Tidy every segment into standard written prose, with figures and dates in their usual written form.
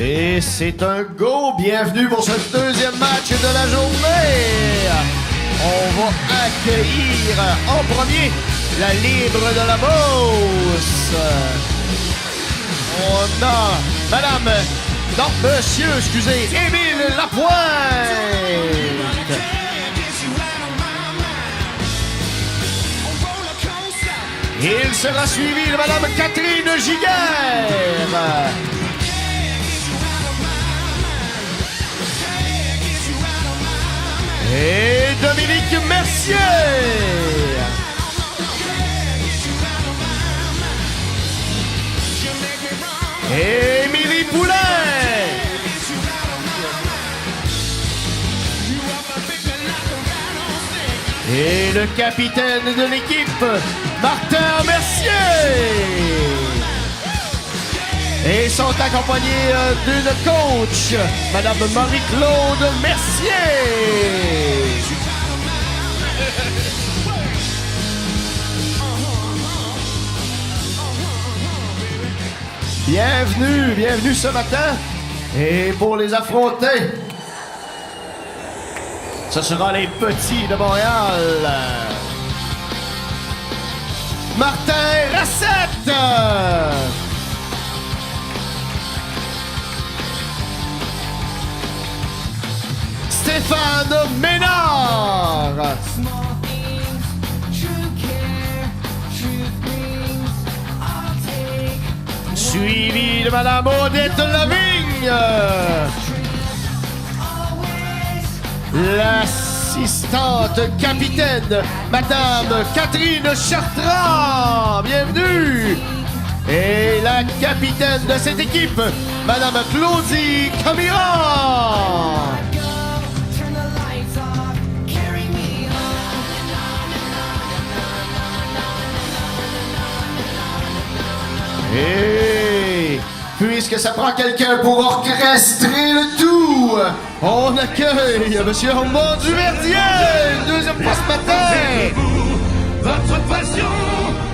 Et c'est un go! Bienvenue pour ce deuxième match de la journée! On va accueillir en premier la Libre de la Beauce. On a Monsieur, Émile Lapointe. Il sera suivi de Madame Catherine Giguère. Et Dominique Mercier. Et Émilie Poulain. Et le capitaine de l'équipe, Martin Mercier. Et sont accompagnés d'une coach, Madame Marie-Claude Mercier. Bienvenue ce matin. Et pour les affronter, ce sera les petits de Montréal. Martin Racette. Stéphane Ménard. Suivi de Madame Odette Lavigne. L'assistante capitaine, Madame Catherine Chartrand. Bienvenue. Et la capitaine de cette équipe, Madame Claudie Camira. Et puisque ça prend quelqu'un pour orchestrer le tout, on accueille Monsieur Armand Duverdien, deuxième fois ce matin. Votre passion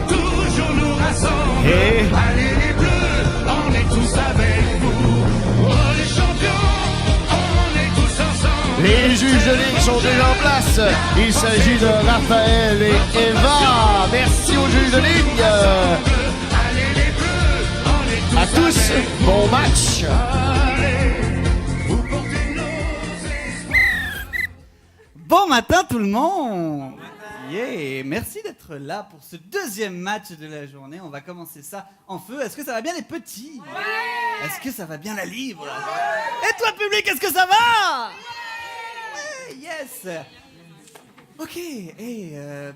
toujours nous rassemble. Et allez les bleus, on est tous avec vous. Oh les champions, on est tous ensemble. les juges de ligue sont déjà en place. Il s'agit de Raphaël et Eva. Merci aux juges de ligue. À tous, bon match! Bon matin tout le monde! Yeah. Merci d'être là pour ce deuxième match de la journée. On va commencer ça en feu. Est-ce que ça va bien les petits? Ouais. Est-ce que ça va bien la Libre? Ouais. Et toi public, est-ce que ça va? Ouais. Yes! Ok, et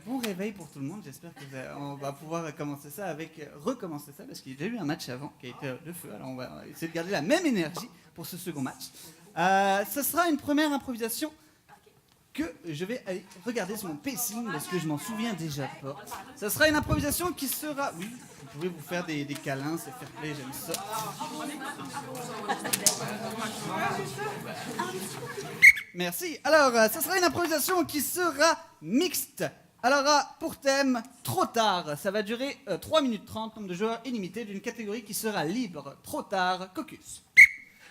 bon réveil pour tout le monde. J'espère qu'on va pouvoir recommencer ça parce qu'il y a déjà eu un match avant qui a été de feu. Alors on va essayer de garder la même énergie pour ce second match. Ce sera une première improvisation que je vais aller regarder sur mon pacing parce que je m'en souviens déjà pas. Ce sera une improvisation qui sera... Oui, vous pouvez vous faire des câlins, c'est fair play, j'aime ça. Merci. Alors, ce sera une improvisation qui sera mixte. Elle aura pour thème trop tard. Ça va durer 3 minutes 30, nombre de joueurs illimité d'une catégorie qui sera libre. Trop tard, caucus.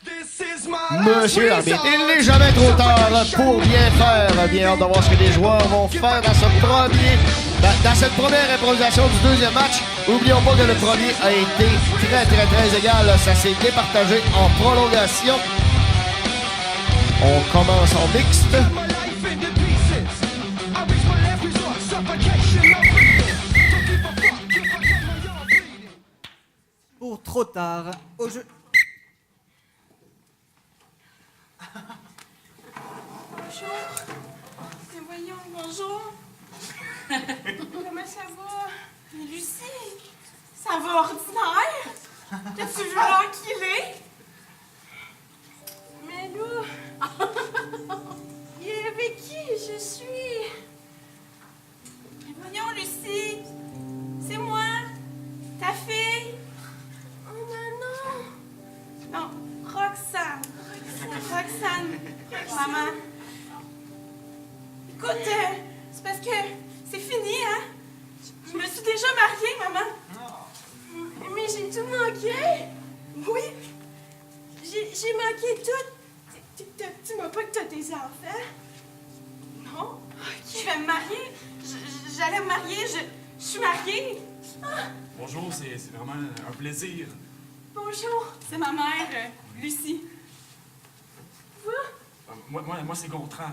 Monsieur l'arbitre, il n'est jamais trop tard pour bien faire. Bien hâte de voir ce que les joueurs vont faire dans cette première improvisation du deuxième match. N'oublions pas que le premier a été très égal. Ça s'est départagé en prolongation. On commence en mixte. Pour trop tard, au jeu. Bonjour. Mais voyons, bonjour. Comment ça va? Mais Lucie, ça va ordinaire? Qu'est-ce que tu veux l'enquiler? Mais là, et avec qui je suis? Mais voyons, Lucie, c'est moi, ta fille. Oh non, non. Non, Roxane. Roxane, maman. Écoute, c'est parce que c'est fini, hein? Je me suis déjà mariée, maman. Mais j'ai tout manqué. Oui. J'ai J'ai manqué tout. Tu m'as pas que t'as des enfants? Non. Je vais me marier. J'allais me marier. Je suis mariée. Bonjour, c'est vraiment un plaisir. Bonjour. C'est ma mère, Lucie. Vous? Moi c'est Gontran.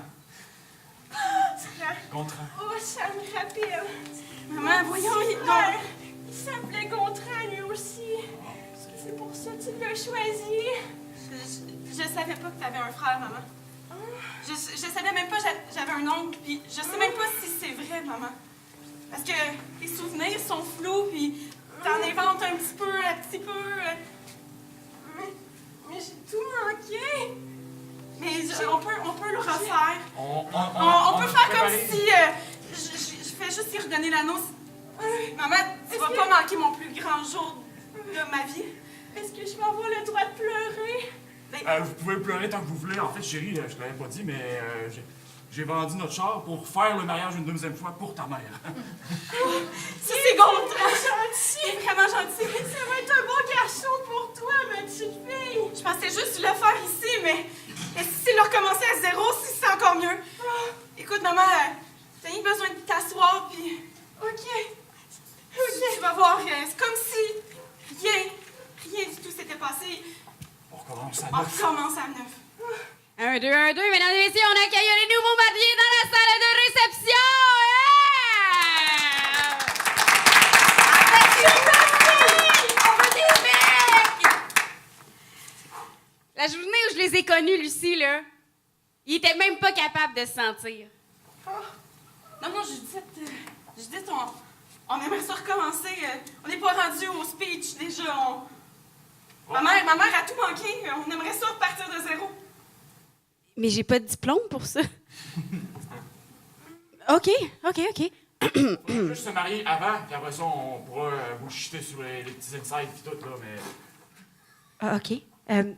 Gontran. Oh, ça me rappelle. Maman, voyons, il s'appelait Gontran, lui aussi. C'est pour ça que tu l'as choisi. Je savais pas que t'avais un frère, maman. Je savais même pas que j'avais un oncle, puis je sais même pas si c'est vrai, maman. Parce que tes souvenirs sont flous, puis t'en inventes un petit peu, Mais j'ai tout manqué. Mais on peut le refaire. On peut faire comme si je fais juste y redonner l'anneau. Maman, tu vas pas manquer mon plus grand jour de ma vie. Est-ce que je vais avoir le droit de pleurer? Vous pouvez pleurer tant que vous voulez. En fait, chérie, je te l'avais pas dit, mais j'ai vendu notre char pour faire le mariage une deuxième fois pour ta mère. C'est Gontran, gentil. C'est vraiment gentil. Ça va être un bon garçon pour toi, ma petite fille. Je pensais juste le faire ici, mais si c'est le recommencer à zéro, si c'est encore mieux. Écoute, maman, t'as rien besoin de t'asseoir, puis... OK. Tu vas voir, c'est comme si rien du tout s'était passé. On recommence à On neuf. recommence à neuf. 1, 2, 1, 2, mesdames et messieurs, on accueille les nouveaux mariés dans la salle de réception! On veut des mecs! La journée où je les ai connus, Lucie, là, ils étaient même pas capables de se sentir. Non, Judith, on aimerait ça recommencer. On n'est pas rendu au speech déjà. Ma mère a tout manqué. On aimerait ça repartir de zéro. Mais j'ai pas de diplôme pour ça. OK. Faut juste se marier avant, puis après ça, on pourra vous chuter sur les petits insides puis tout, là, mais... Ah, OK. Je vais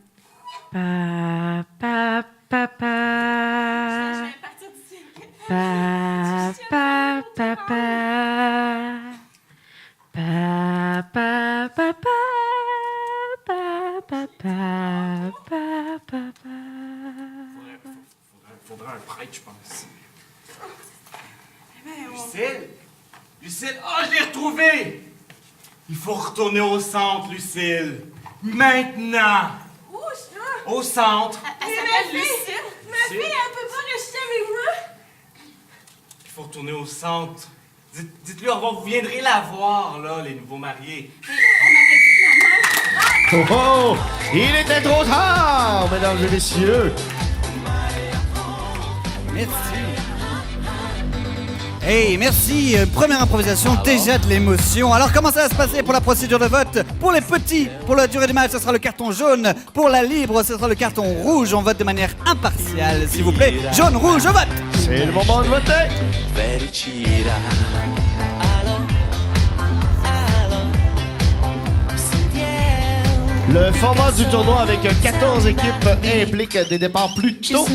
partir d'ici. Faudrait un prêtre, je pense. Lucille, oh, je l'ai retrouvé! Il faut retourner au centre, Lucille. Maintenant! Où ça? Au centre! Elle s'appelle Lucille. Ma fille, elle peut pas rester avec moi. Il faut retourner au centre. Dites-lui au revoir, vous viendrez la voir, là, les nouveaux mariés. Oh oh! Il était trop tard, mesdames et messieurs! Merci. Hey, merci. Première improvisation, déjà de l'émotion. Alors, comment ça va se passer pour la procédure de vote? Pour les petits, pour la durée du match, ce sera le carton jaune. Pour la libre, ce sera le carton rouge. On vote de manière impartiale, s'il vous plaît. Jaune, rouge, vote! C'est le moment de voter! Le format du tournoi avec 14 équipes implique des départs plus tôt.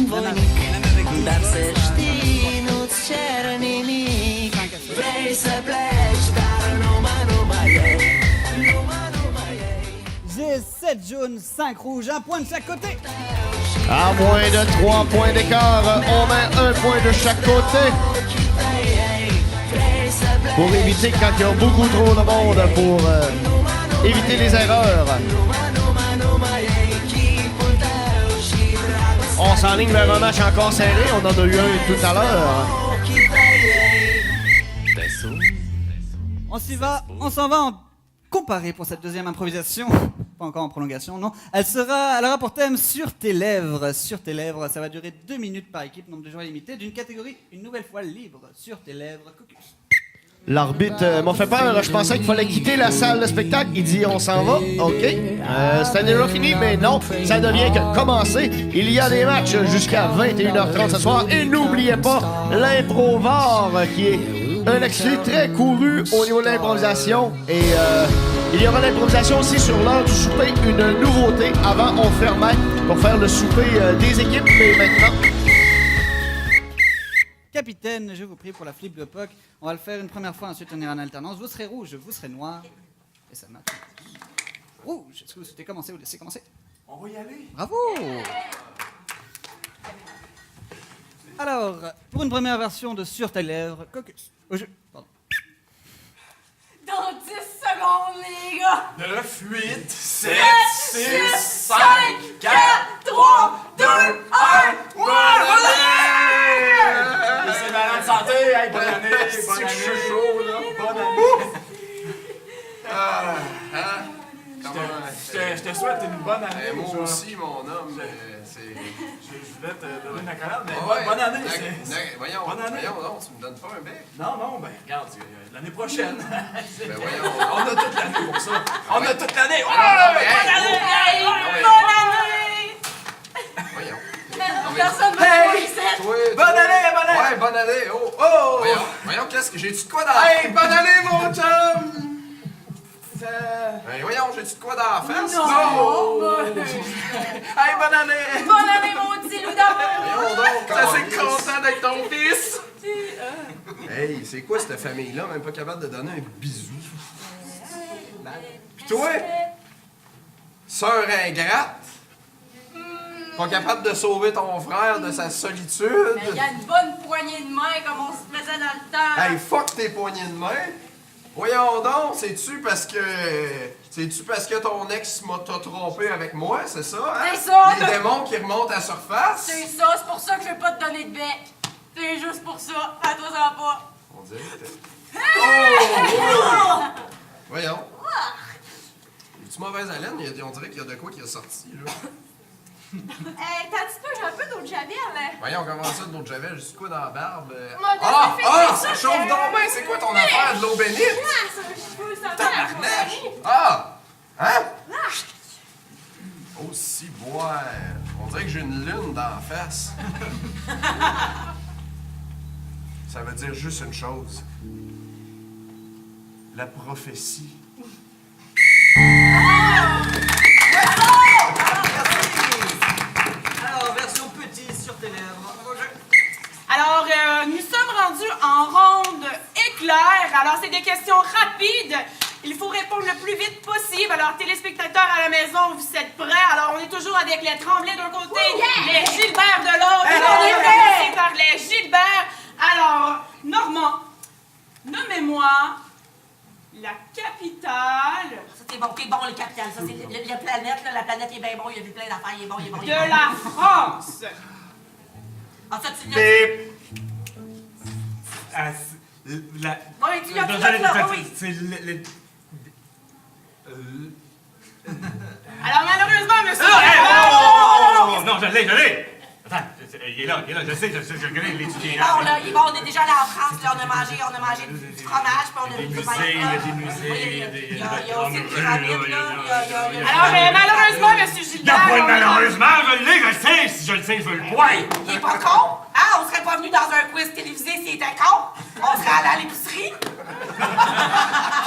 J'ai 7 jaunes, 5 rouges, un point de chaque côté. À moins de 3 points d'écart, on met un point de chaque côté. Pour éviter quand il y a beaucoup trop de monde, pour éviter les erreurs. On s'enligne vers un match encore serré, on en a eu un tout à l'heure. On s'en va en comparer pour cette deuxième improvisation. Pas encore en prolongation, non. Elle aura pour thème Sur tes lèvres. Sur tes lèvres, ça va durer 2 minutes par équipe, nombre de joueurs limité, d'une catégorie une nouvelle fois libre. Sur tes lèvres, Caucus. L'arbitre m'a fait peur, je pensais qu'il fallait quitter la salle de spectacle. Il dit on s'en va, ok. C'était déjà fini, mais non, ça ne vient que commencer. Il y a des matchs jusqu'à 21h30 ce soir. Et n'oubliez pas l'Improvar, qui est un accès très couru au niveau de l'improvisation. Et il y aura l'improvisation aussi sur l'heure du souper, une nouveauté. Avant, on fermait pour faire le souper des équipes, mais maintenant... Capitaine, je vous prie pour la flip de puck. On va le faire une première fois, ensuite on ira en alternance. Vous serez rouge, vous serez noir. Et ça marche. Rouge, est-ce que vous souhaitez commencer ou laisser commencer? On va y aller. Bravo! Alors, pour une première version de Sur tes lèvres, Caucus. Au jeu. Pardon. Dans 10 secondes, les gars! 9, 8, 7, 6, 5, 4, 3, 2, 1, bonne année! C'est malade santé, hey, bonne année, bonne année. chaud, là. Bonne année. Je te souhaite une bonne année. Moi je- aussi, mon homme, c'est... Je voulais te donner une accolade, mais Ouais. bonne année. Voyons, Bonne année. voyons, non, tu me donnes pas un bec. Non, ben regarde, l'année prochaine. Ben voyons. On a toute l'année pour ça. On a toute l'année. Ouais, Hey, bonne année. Hey, ouais. bonne année! Voyons. Personne ne va Hey! ici. Toi, Bonne année, bonne année. Ouais, bonne année. Oh, Oh! voyons, qu'est-ce que j'ai-tu de quoi dans... Hey, bonne année, mon chum! Ben voyons, j'ai-tu de quoi dans la face? Oh! Hey, bonne année! Bonne année, mon petit loup d'amour! Voyons donc, Ça, c'est câlisse. content d'être ton fils! Hey, c'est quoi cette famille-là, même pas capable de donner un bisou? Pis toi, sœur ingrate, pas capable de sauver ton frère de sa solitude? Il y a une bonne poignée de main comme on se faisait dans le temps. Hey, fuck tes poignées de main! Voyons donc, c'est-tu parce que ton ex t'a trompé avec moi, c'est ça, hein? C'est ça, Les démons qui remontent à la surface? C'est ça, c'est pour ça que je vais pas te donner de bec. C'est juste pour ça. À toi, ça va pas. On dirait que Oh! Voyons. Es-tu mauvaise haleine? On dirait qu'il y a de quoi qui est sorti, là. Hey, t'as dit pas, j'ai un peu d'eau de javel, là. Voyons, comment ça, de l'eau de javel? Juste quoi dans la barbe? Moi, t'as fait Ça ça, chauffe c'est- donc bien! C'est quoi ton affaire de l'eau bénite? Ah, ça me cheveux, ça va. Tabarnache! Ah! Hein? Oh, si boire! On dirait que j'ai une lune dans la face. Ça veut dire juste une chose. La prophétie. Alors, version petit sur tes lèvres. Au jeu. Alors, nous sommes rendus en ronde éclair. Alors, c'est des questions rapides. Il faut répondre le plus vite possible. Alors, téléspectateurs à la maison, vous êtes prêts? Alors, on est toujours avec les Tremblay d'un côté, les Gilbert de l'autre. Et on est remplacés par les Gilbert. Alors, Normand, nommez-moi la capitale Ça, c'est bon, le capital. Ça, c'est la planète, là. La planète, il est bien bon, il a vu plein d'affaires, il est bon, il est bon. de la France. Ah, ça, tu l'as. Mais... La... Oui, tu l'as, Non, tu j'allais- l'as, oui. C'est le... Alors, malheureusement, monsieur... Non, je l'ai! Attends, il est là, je sais, je connais l'étudiant. Il est bon, là, il est bon, on est déjà allé en France, là, on a mangé du fromage, puis on a Des du musées, il y a des musées, Il y a aussi une pyramide, là, il y a... Alors, malheureusement, monsieur Il Gilbert... n'y a pas de on- malheureusement, je l'ai, je le sais! Si je le sais, je veux le point! Il est pas con? Ah, on serait pas venu dans un quiz télévisé s'il était con? On serait allé à l'épicerie?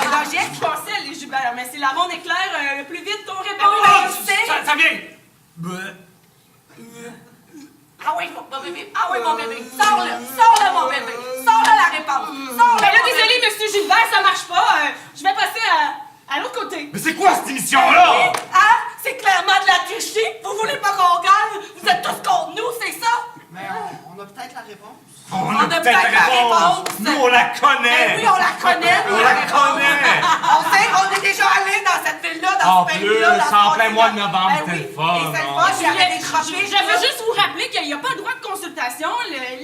C'est logique? Je pensais, les Gilbert, mais c'est la ronde éclair, le plus vite on Ah répond. oui, on je le sais. sait. Ça vient! Ah oui, mon bébé. Ah oui, mon bébé. Sors-le, mon bébé. Sors-le la réponse. Sors-le. Ben là, mon bébé. désolé, monsieur Gilbert, ça marche pas. Je vais passer à l'autre côté. Mais c'est quoi cette émission-là? Hein? C'est clairement de la tricherie. Vous voulez pas qu'on gagne? Vous êtes tous contre nous, c'est ça? Mais on a peut-être la réponse. On a peut-être la réponse. Nous, on la connaît! Ben oui, on la connaît. nous, On la réponse. connaît! On sait, on est déjà allé dans cette ville-là, dans En ce plus, pays-là. dans ce en plein monde-là. mois de novembre, Ben c'était oui, le fun, et c'est le hein. fun, puis arrêtez de cracher. Je veux juste vous rappeler qu'il n'y a pas de droit de consultation.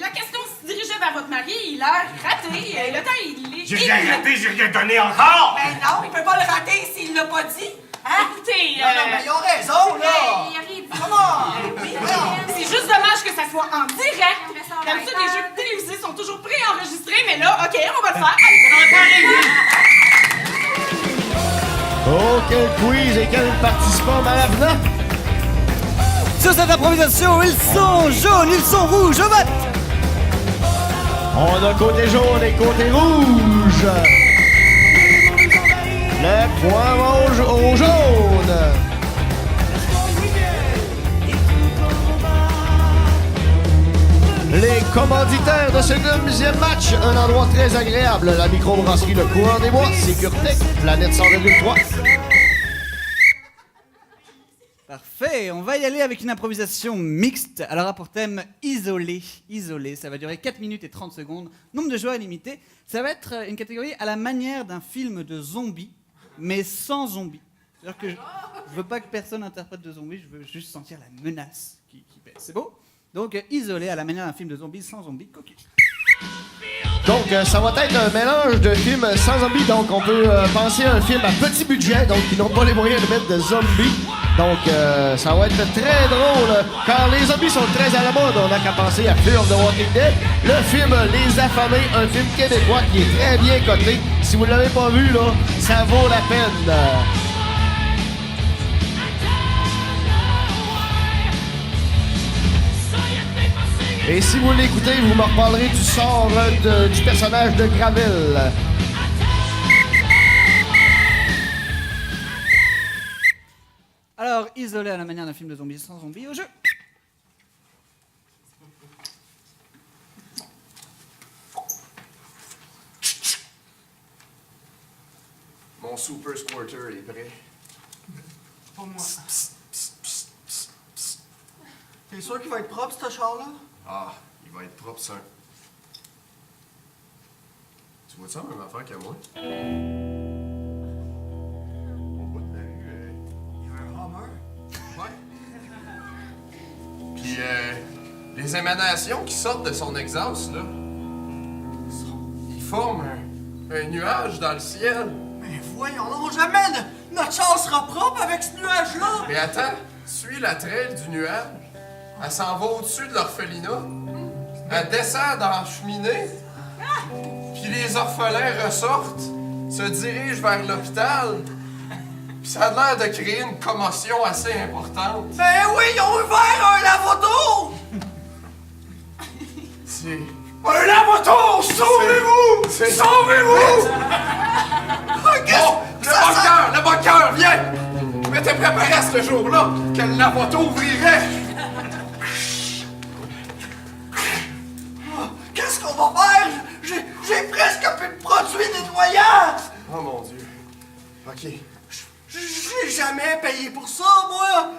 La question se dirigeait vers votre mari. Il a raté. Le temps, il est... J'ai rien raté, j'ai rien donné encore! Ben non, il peut pas le rater s'il l'a pas dit. Hein? Écoutez, Non, mais ils ont raison, là! il arrive. Comment? C'est juste dommage que ça soit en direct. D'habitude, les jeux télévisés sont toujours préenregistrés, mais là, OK, on va le faire. Oh, quel quiz et quel participant mal avenant! Sur cette improvisation, ils sont jaunes, ils sont rouges, au vote! On a côté jaune et côté rouge. Le point rouge au jaune. Les commanditaires de ce deuxième match, un endroit très agréable, la microbrasserie Le Courant des Bois, Sécurité, Planète 100,3. Parfait, on va y aller avec une improvisation mixte. Alors, pour thème isolé. Isolé, ça va durer 4 minutes et 30 secondes. Nombre de joueurs illimité. Ça va être une catégorie à la manière d'un film de zombies, mais sans zombies. C'est-à-dire que je veux pas que personne interprète de zombies, je veux juste sentir la menace qui pèse. C'est beau? Donc, isolé à la manière d'un film de zombies, sans zombies, coquille. Donc, ça va être un mélange de films sans zombies. Donc, on peut penser à un film à petit budget, donc ils n'ont pas les moyens de mettre de zombies. Donc, ça va être très drôle. Car les zombies sont très à la mode, on n'a qu'à penser à Fear of the Walking Dead. Le film Les Affamés, un film québécois qui est très bien coté. Si vous ne l'avez pas vu, là, ça vaut la peine. Et si vous l'écoutez, vous me reparlerez du sort du personnage de Gravel. Alors, isolé à la manière d'un film de zombies, sans zombies, au jeu. Mon super squirter est prêt. Pas moi. T'es sûr qu'il va être propre, ce char-là? Ah, il va être propre, ça. Tu vois ça, même affaire que moi? Au bout de la rue, Il y a un Hummer. ouais. Puis, les émanations qui sortent de son exhaust, là, ils forment un nuage dans le ciel. Mais voyons, non, jamais notre char sera propre avec ce nuage-là! Mais attends, suis la traîne du nuage. Elle s'en va au-dessus de l'orphelinat. Elle descend dans la cheminée. Puis les orphelins ressortent, se dirigent vers l'hôpital. Puis ça a l'air de créer une commotion assez importante. Ben oui, ils ont ouvert un lavoto! C'est... Un lavoto! Sauvez-vous! Sauvez-vous! Oh, le bunker, viens! Je m'étais préparé à ce jour-là que le lavoto ouvrirait. Qu'est-ce qu'on va faire? J'ai presque plus de produits nettoyants! Oh mon Dieu. OK. J'ai jamais payé pour ça, moi!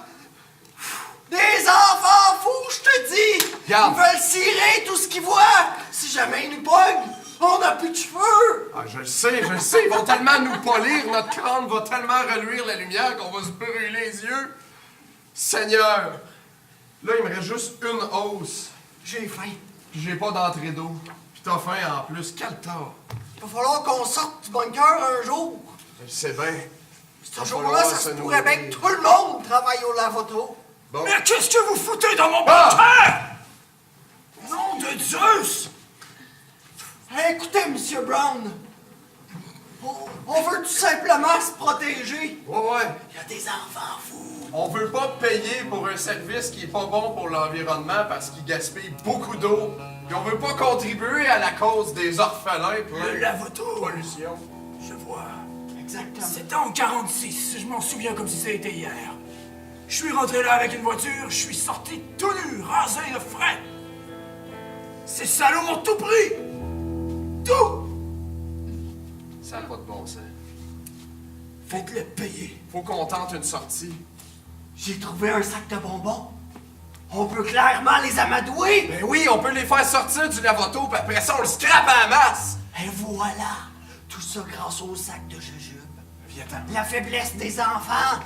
Des enfants fous, je te dis! Regarde. Ils veulent cirer tout ce qu'ils voient! Si jamais ils nous pognent, on n'a plus de cheveux! Ah, je le sais. Ils vont tellement nous polir, notre crâne va tellement reluire la lumière qu'on va se brûler les yeux. Seigneur, là, il me reste juste une hausse. J'ai faim. Puis j'ai pas d'entrée d'eau. Puis t'as faim en plus. Quel tort. Il va falloir qu'on sorte du bunker un jour. Je le sais bien. Ce jour-là, ça se pourrait bien que tout le monde travaille au lavoto. Bon. Mais qu'est-ce que vous foutez dans mon Ah! bunker? Nom de Zeus! Écoutez, Monsieur Brown, on veut tout simplement se protéger. Ouais. Il y a des enfants fous. On veut pas payer pour un service qui est pas bon pour l'environnement parce qu'il gaspille beaucoup d'eau. Et on veut pas contribuer à la cause des orphelins pour Le la lavoto. pollution. Je vois. Exactement. C'était en 46, je m'en souviens comme si c'était hier. Je suis rentré là avec une voiture, je suis sorti tout nu, rasé de frais. Ces salauds m'ont tout pris! Tout! Ça n'a pas de bon sens. Faites-le payer. Faut qu'on tente une sortie. J'ai trouvé un sac de bonbons. On peut clairement les amadouer. Ben oui, on peut les faire sortir du lavoto, puis après ça, on le scrape à la masse! Et voilà. Tout ça grâce au sac de jujubes. Viens-t'en. La faiblesse des enfants.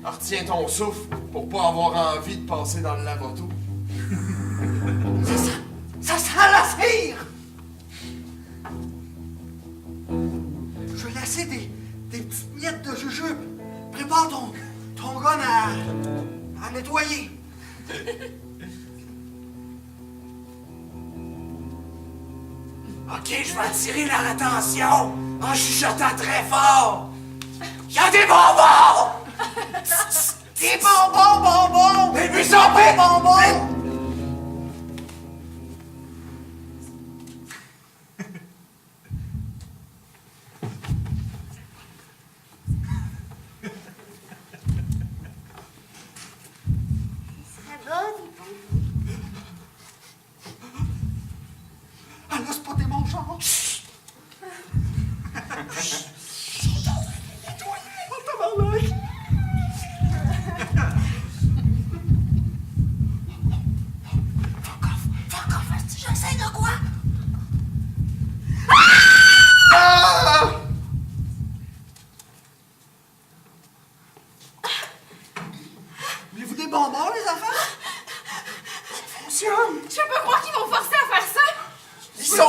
Alors, retiens ton souffle pour pas avoir envie de passer dans le lavoto. Ça sent la cire. Je vais laisser des petites miettes de jujubes. Prépare ton gun à nettoyer. Ok, je vais attirer leur attention en chuchotant très fort. Il y a des bonbons! Des bonbons! Des buissons pis! Bonbons! Elle a spoté mon genre. Chut! Ils sont en train de les nettoyer. Oh, tabarnak!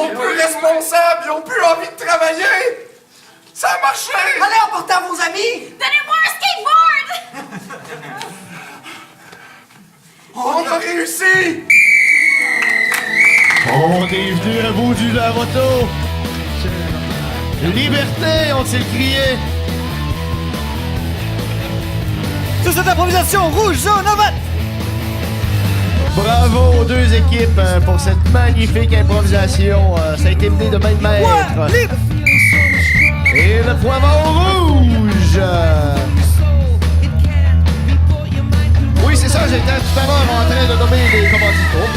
sont plus responsables, ils ont plus envie de travailler. Ça a marché. Allez, en portant vos amis! Donnez-moi un skateboard! On a réussi. On est venu à bout du la moto. Liberté, ont-ils crié. Sur cette improvisation rouge, jaune, ovale. Bravo aux deux équipes pour cette magnifique improvisation. Ça a été mené de main de maître. Point libre. Et le point va au rouge. Oui, c'est ça, j'étais tout à l'heure en train de nommer les commanditaux.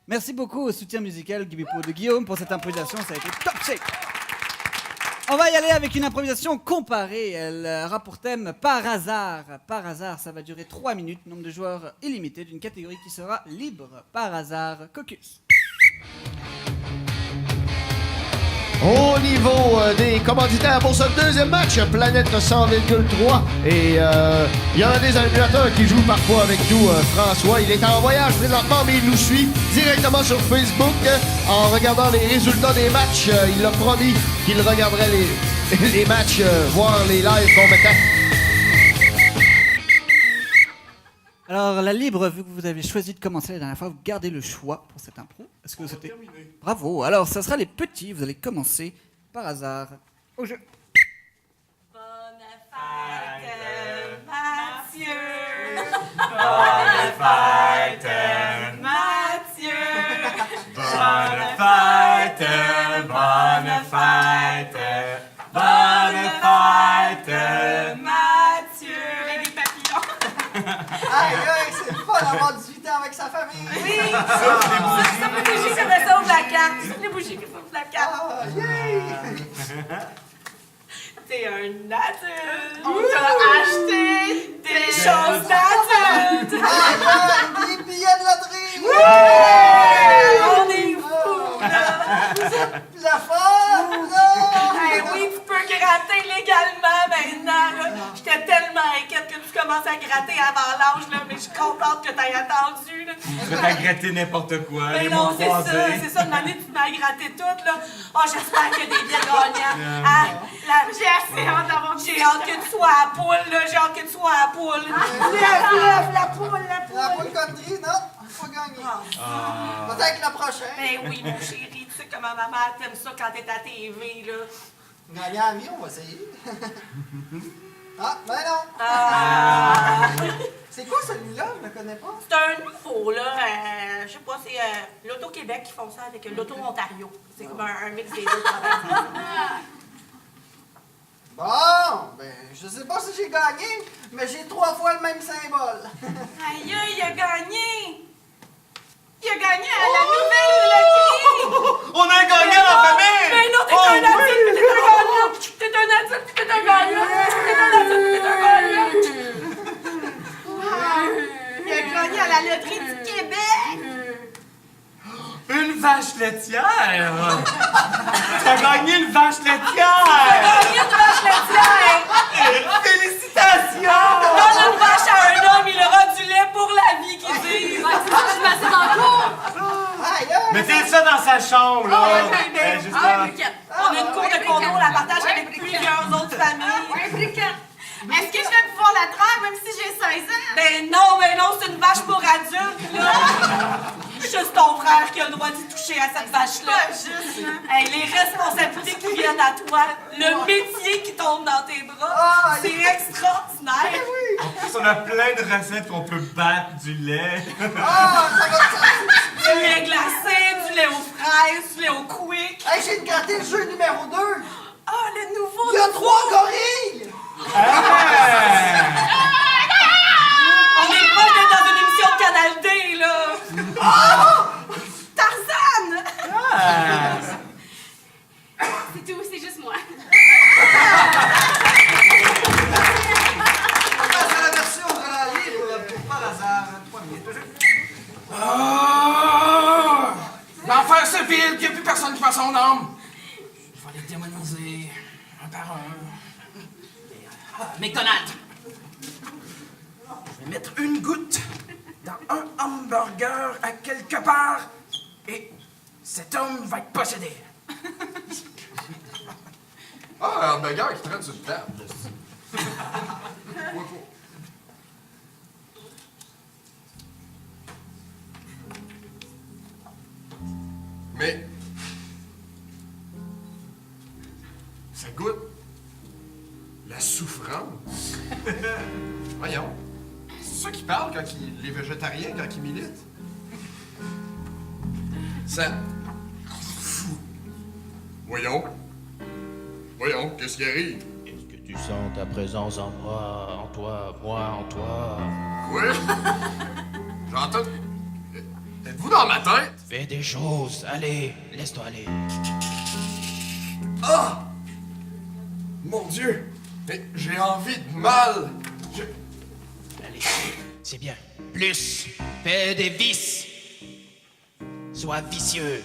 Merci beaucoup au soutien musical de Guillaume pour cette improvisation, ça a été top shape. On va y aller avec une improvisation comparée. Elle aura pour thème par hasard. Par hasard, ça va durer 3 minutes, nombre de joueurs illimité d'une catégorie qui sera libre. Par hasard, Caucus. Au niveau des commanditaires pour ce deuxième match, Planète 100,3. Et il y a un des animateurs qui joue parfois avec nous, François. Il est en voyage présentement, mais il nous suit directement sur Facebook. En regardant les résultats des matchs, il a promis qu'il regarderait les matchs, voir les lives qu'on mettait. Alors, la libre, vu que vous avez choisi de commencer la dernière fois, vous gardez le choix pour cette impro. Est-ce que c'était... Bravo. Alors, ça sera les petits. Vous allez commencer par hasard au jeu. Bonne fête, Mathieu! Bonne fête, Mathieu! bonne fête, bonne fête, bonne fête. Mathieu! Avec des papillons. Aïe, aïe, c'est le fun d'avoir 18 ans avec sa famille! Oui! Ça fait des bougies comme ça au placard. Ça fait des bougies comme ça au placard. Ah, yay! T'es un adulte. On t'a acheté des choses d'adultes. Aïe, aïe, des billets de loterie! On est fous, là. Vous êtes la fun, là! Hey, oui, tu peux gratter légalement maintenant, là. J'étais tellement inquiète que tu commences à gratter avant l'âge, là, mais je suis contente que t'aies attendu, là. Je vais gratter n'importe quoi, Mais les non, mots c'est ça, croisés. c'est ça, de manière tu m'as gratté tout, là. Oh, j'espère qu'il y a des billets gagnants. Ah, j'ai assez hâte d'avoir J'ai hâte que tu sois à la poule, là. J'ai hâte que tu sois à la poule. La poule, la poule. La poule country, non, pas gagné. Peut-être le prochain. Ben oui, mon chéri, tu sais comment maman t'aime ça quand t'es à TV, là. Gagner à vie, on va essayer. Ah, ben non. Ah. C'est quoi celui-là? Je le connais pas. C'est un nouveau, là. Je sais pas, c'est l'Auto-Québec qui font ça avec l'Auto-Ontario. C'est comme un mix des deux. Bon, ben, je sais pas si j'ai gagné, mais j'ai 3 fois le même symbole. Aïe, il a gagné! Il a gagné à la nouvelle loterie! On a gagné la famille! Mais non, t'es un adulte, puis t'es un gagnant! T'es un adulte, puis t'es un gagnant! T'es un adulte, puis t'es un gagnant! Il a gagné à la loterie du Québec! Une vache laitière! T'as gagné une vache Il a laitière! gagné une vache laitière! Félicitations! Donne une vache à un homme, il aura du lait pour la vie, qu'ils disent! Je m'assieds dans le cours! Aïe, aïe. Mettez ça dans sa chambre, là! Ben, Juste là. on a une cour de condo, on la partage avec plusieurs autres familles. Est-ce que je vais pouvoir la traire même si j'ai 16 ans? Ben non, c'est une vache pour adultes, là. Juste ton frère qui a le droit d'y toucher à cette vache-là. Hey, les responsabilités qui viennent à toi, le métier qui tombe dans tes bras, c'est extraordinaire. En plus, on a plein de recettes qu'on peut battre du lait. Ah, ça va Du lait glacé, du lait aux fraises, du lait au quick. Hey, j'ai gratté le jeu numéro 2. Ah, le nouveau. Il y a 3 gorilles. On est proche d'être dans une émission de Canal D, là. Tarzan! C'est tout, c'est juste moi. On passe à la version libre pour par hasard. 3 minutes de jeu. L'enfer se vide, qu'il n'y a plus personne qui fait son âme. Je vais les démoniser un par un. McDonald's. Je vais mettre une goutte dans un hamburger à quelque part et cet homme va être possédé. Ah, un hamburger qui traîne sur une table. Mais ça goûte la souffrance. Voyons. C'est ça qui parle quand les végétariens, quand ils militent. Ça. Voyons. Voyons, qu'est-ce qui arrive? Est-ce que tu sens ta présence en moi, en toi? Oui? J'entends. Êtes-vous dans ma tête? Fais des choses, allez, laisse-toi aller. Ah! Mon Dieu! Mais j'ai envie de mal! Allez, c'est bien. Plus, fais des vices. Sois vicieux.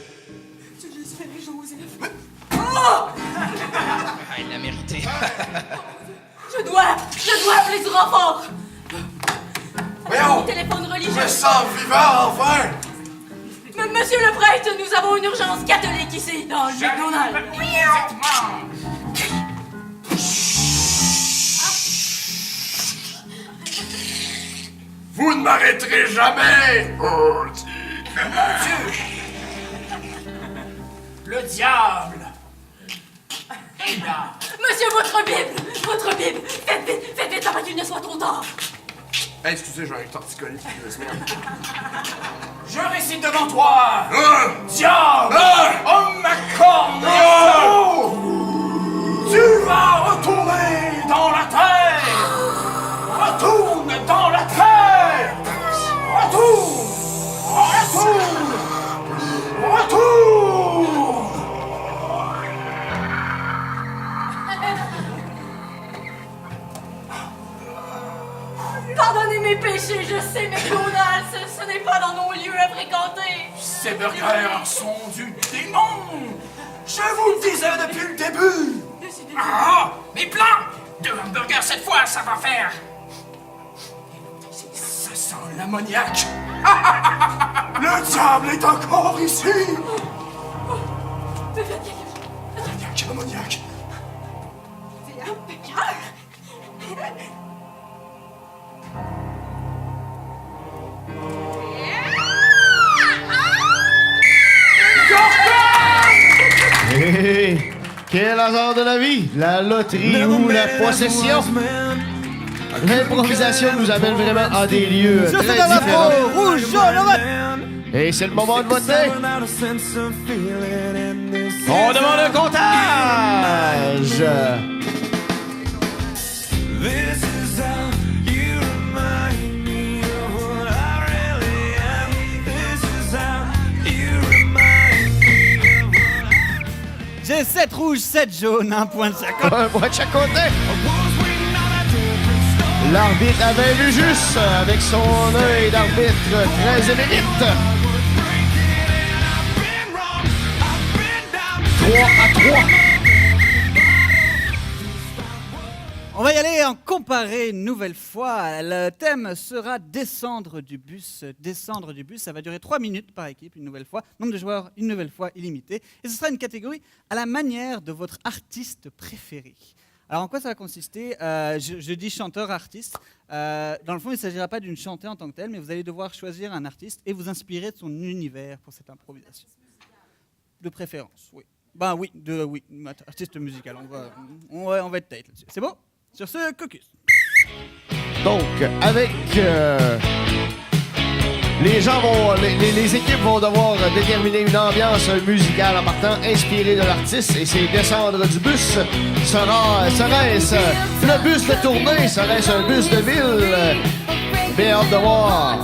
Tu laisses faire Joseph. Ah, il l'a mérité. Je dois appeler du renfort. Voyons! Téléphone Je religieux. me sens vivant, enfin! Monsieur le prêtre, nous avons une urgence catholique ici, dans le McDonald's. Vous ne m'arrêterez jamais! Oh, Le diable est là. Monsieur, votre Bible. Faites vite avant qu'il ne soit trop tard. hey, excusez, j'ai un torticolis depuis 2 semaines. Je récite devant toi. Ah! Diable, Ah! homme à cornes et Ah! cerveau, tu vas retourner dans la terre. Retourne dans la terre. Retourne. Pardonnez mes péchés, je sais, McDonald's, ce n'est pas dans nos lieux à fréquenter. Ces burgers sont du démon. Je vous le disais depuis le début. Ah, mes plans. 2 hamburgers cette fois, ça va faire. Ça sent l'ammoniaque. Le diable est encore ici. Ammoniaque. Hey, quel hasard de la vie! La loterie ou la possession! L'improvisation nous amène vraiment à des lieux Sur très ce drapeau, différents. rouge, jaune, orange. Et c'est le moment de voter! On demande un comptage! J'ai 7 rouges, 7 jaunes, un point de chaque côté. Un point de chaque côté! L'arbitre avait lu juste avec son œil d'arbitre très émérite. 3-3. On va y aller en comparer une nouvelle fois. Le thème sera descendre du bus. Descendre du bus, ça va durer 3 minutes par équipe, une nouvelle fois. Nombre de joueurs, une nouvelle fois, illimité. Et ce sera une catégorie à la manière de votre artiste préféré. Alors en quoi ça va consister? Je dis chanteur-artiste. Dans le fond, il ne s'agira pas d'une chantée en tant que telle, mais vous allez devoir choisir un artiste et vous inspirer de son univers pour cette improvisation. De préférence, oui. Ben oui, oui, artiste musical. On va être tight là-dessus. C'est bon? Sur ce, caucus. Donc, avec... les équipes vont devoir déterminer une ambiance musicale en partant inspirée de l'artiste et c'est descendre du bus. Serait-ce le bus de tournée? Serait-ce un bus de ville? Bien hâte de voir.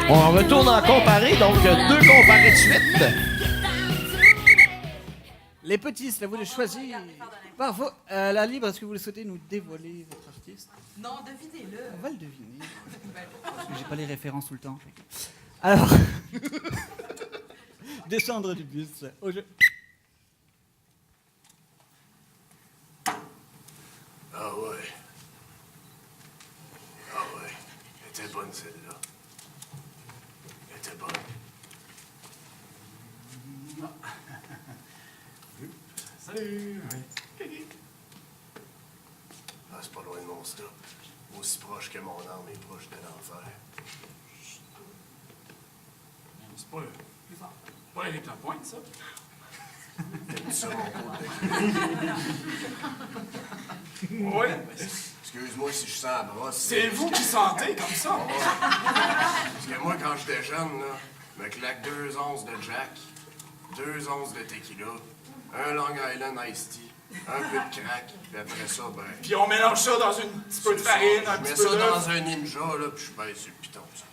On retourne en comparé, donc 2 comparés de suite. Les petits, c'est à vous de choisir. Bravo. La libre, est-ce que vous le souhaitez nous dévoiler votre artiste? Non, devinez-le. On va le deviner. Parce que j'ai pas les références tout le temps. Alors, descendre du bus au jeu. Ah ouais. celle-là. Elle était bonne. Salut! Ah, c'est pas loin de mon stop. Aussi proche que mon âme est proche de l'enfer. C'est pas Éric Lapointe, ça? T'aimes ça, mon côte de Oui. Excuse-moi si je sens la brosse. C'est vous qui sentez comme ça? Parce que moi, quand j'étais jeune, là, je me claque 2 onces de Jack, 2 onces de tequila, un Long Island Iced Tea, un peu de crack, puis après ça, ben... Puis on mélange ça dans un petit peu de farine, un petit peu Je mets ça d'œuf. dans un ninja, là, puis je pèse sur le piton, ça.